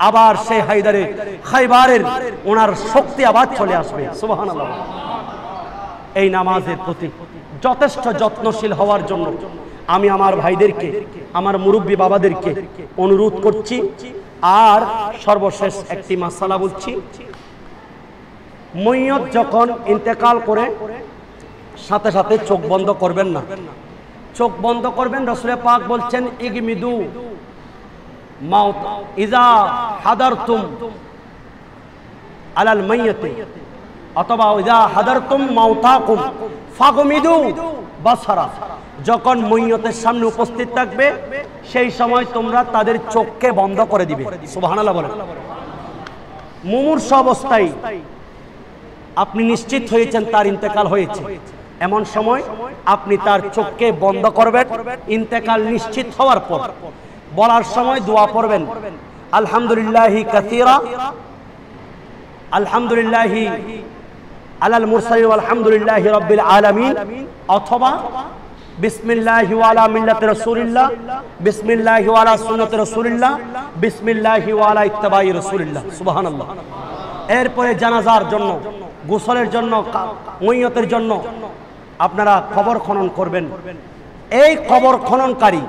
আবার সেই হায়দারে খাইবারের ওনার শক্তি আবার চলে আসবে। সুবহানাল্লাহ। এই নামাজের প্রতি যথেষ্ট যত্নশীল হওয়ার জন্য আমি আমার ভাইদেরকে, আমার মুরব্বী বাবাদেরকে অনুরোধ করছি। আর সর্বশেষ একটি মাসালা বলছি, মইয়ত যখন ইন্তেকাল করে সাথে সাথে চোখ বন্ধ করবেন না। চোখ বন্ধ করবেন, রাসূল পাক বলছেন ইগমিদু মাউত ইজা হাদারতুম আলাল মাইয়িতি, অথবা ইজা হাদারতুম মাউতাকুম ফাগমিদু বাসারা। যখন মইয়তের সামনে উপস্থিত থাকবে সেই সময় তোমরা তাদের চোখকে বন্ধ করে দিবে। সুবহানাল্লাহ বলেন। মুমূর্ষ অবস্থায় আপনি নিশ্চিত হয়েছেন তার ইন্তেকাল হয়েছে, এমন সময় আপনি তার চোখকে বন্ধ করবেন। ইন্তেকাল নিশ্চিত হওয়ার পর বলার সময় দোয়া পড়বেন, আলহামদুলিল্লাহি কাসীরা, আলহামদুলিল্লাহি আলাল মুরসালিন আলহামদুলিল্লাহি রাব্বিল আলামিন, অথবা বিসমিল্লাহি ওয়া আলা মিল্লাতি রাসূলিল্লাহ, বিসমিল্লাহি ওয়া আলা সুন্নতি রাসূলিল্লাহ, বিসমিল্লাহি ওয়া আলা ইত্তিবাই রাসূলিল্লাহ। সুবহানাল্লাহ। এরপরে জানাজার জন্য, গোসলের জন্য, মইয়তের জন্য আপনারা কবর খনন করবেন। এই কবর খননকারী,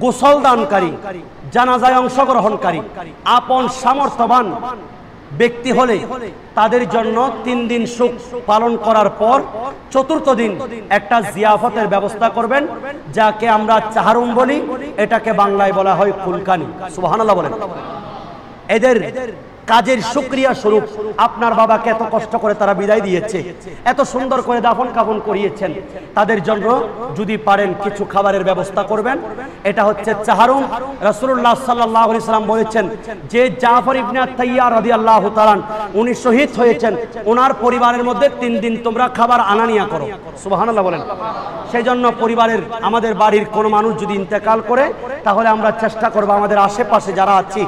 গোসল দানকারী, জানাজায় অংশগ্রহণকারী আপন সামর্থ্যবান ব্যক্তি হলে তাদের জন্য 3 দিন সুখ পালন করার পর 4র্থ দিন একটা জিয়াফতের ব্যবস্থা করবেন, যাকে আমরা চাহারুম বলি, এটাকে বাংলায় বলা হয় কুলকানি। সুবহানাল্লাহ বলেন। এদের কাজের শুকরিয়া স্বরূপ আপনার বাবাকে এত কষ্ট করে তারা বিদায় দিয়েছে, এত সুন্দর করে দাফন কাফন করিয়েছেন, তাদের জন্য যদি পারেন কিছু খাবারের ব্যবস্থা করবেন। এটা হচ্ছে চাহারুম। রাসূলুল্লাহ সাল্লাল্লাহু আলাইহি সাল্লাম বলেছেন যে জাফর ইবনে আত-তাইয়ার রাদিয়াল্লাহু তাআলা উনি শহীদ হয়েছেন, ওনার পরিবারের মধ্যে 3 দিন তোমরা খাবার আনানিয়া করো। সুবহানাল্লাহ বলেন। সেই জন্য পরিবারের, আমাদের বাড়ির কোনো মানুষ যদি ইন্তেকাল করে তাহলে আমরা চেষ্টা করব, আমাদের আশেপাশে যারা আছি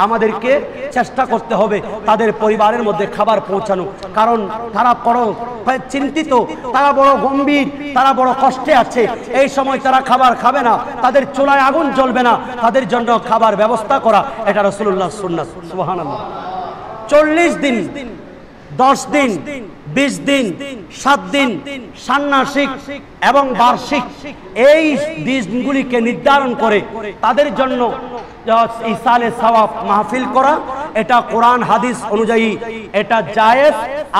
আমাদেরকে চেষ্টা করতে হবে তাদের পরিবারের মধ্যে খাবার পৌঁছানো। কারণ তারা বড় চিন্তিত, তারা বড় গম্ভীর, তারা বড় কষ্টে আছে। এই সময় তারা খাবার খাবে না, তাদের চুলায় আগুন জ্বলবে না, তাদের জন্য খাবার ব্যবস্থা করা এটা রাসূলুল্লাহর সুন্নাত। সুবহানাল্লাহ। 40 দিন, 10 দিন, 20 দিন, 7 দিন ষান্মাসিক এবং বার্ষিক এই দিনগুলিকে নির্ধারণ করে তাদের জন্য ইসালে সওয়াব মাহফিল করা, এটা কোরআন হাদিস অনুযায়ী এটা জায়েজ।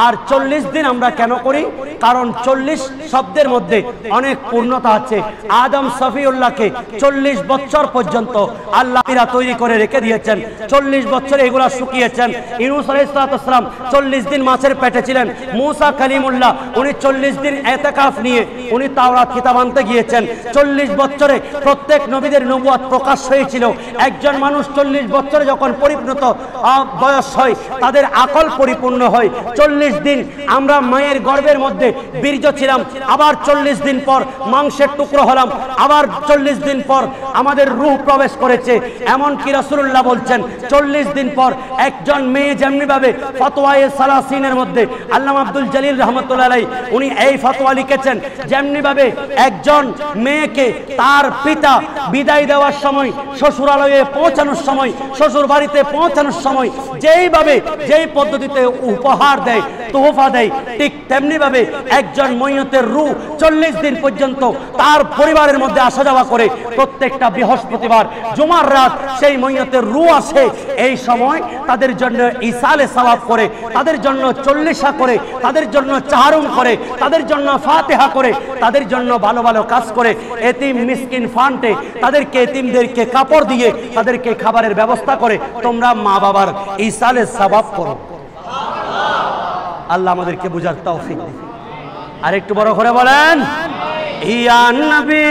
আর 40 দিন আমরা কেন করি? কারণ 40 শব্দের মধ্যে অনেক পূর্ণতা আছে। আদম সফিউল্লাহকে 40 বছর পর্যন্ত আল্লাহ তৈরি করে রেখে দিয়েছেন, 40 বছরে এগুলা শুকিয়েছেন। ইউনূস আলাইহিস সালাম 40 দিন মাছের পেটে ছিলেন। মূসা কালিমুল্লাহ উনি 40 দিন ইতিকাফ নিয়ে উনি তাওরাত কিতাব আনতে গিয়েছেন। 40 বছরে প্রত্যেক নবীদের নবুয়ত প্রকাশ হয়েছিল। একজন মানুষ 40 বছরে যখন পরিপূর্ণ বয়স হয়, তাদের আকল পরিপূর্ণ হয়। 40 দিন আমরা মায়ের গর্ভের মধ্যে বীর্য ছিলাম, আবার 40 দিন পর মাংসের টুকরো হলাম, আবার 40 দিন পর আমাদের রূহ প্রবেশ করেছে। এমনকি রাসূলুল্লাহ বলছেন 40 দিন পর একজন মেয়ে যেমনি ভাবে ফতোয়ায়ে সালাসিনের মধ্যে আল্লামা আব্দুল জলিল রাহমাতুল্লাহ আলাইহি উনি এই ফতোয়া লিখেছেন, যেমনি ভাবে একজন মেয়েকে তার পিতা বিদায় দেওয়ার সময়, শ্বশুরালয়ে পৌঁছানোর সময়, শ্বশুর বাড়িতে পৌঁছানোর সময় যেইভাবে যেই পদ্ধতিতে উপহার দেয়, তোহফা দেয়, ঠিক তেমনি ভাবে একজন মইয়তের রূহ 40 দিন পর্যন্ত তার পরিবারের মধ্যে আসা যাওয়া করে। প্রত্যেকটা বৃহস্পতিবার জুমার রাত সেই মইয়তের রূহ আসে। এই সময় তাদের জন্য ইসালে সওয়াব করে, তাদের জন্য 40 করে, তাদের জন্য চাহারুম করে, তাদের জন্য ফাতিহা করে, তাদের জন্য ভালো ভালো কাজ করে। এতিম মিসকিন ফান্ডে তাদেরকে, এতিমদেরকে কাপড় দিয়ে তাদেরকে খাবারের ব্যবস্থা করে। তোমরা মা বাবার ইসালে সওয়াব করো। আল্লাহ আমাদেরকে বুঝার তৌফিক দিন। আর একটু বড় করে বলেন ইয়া নবী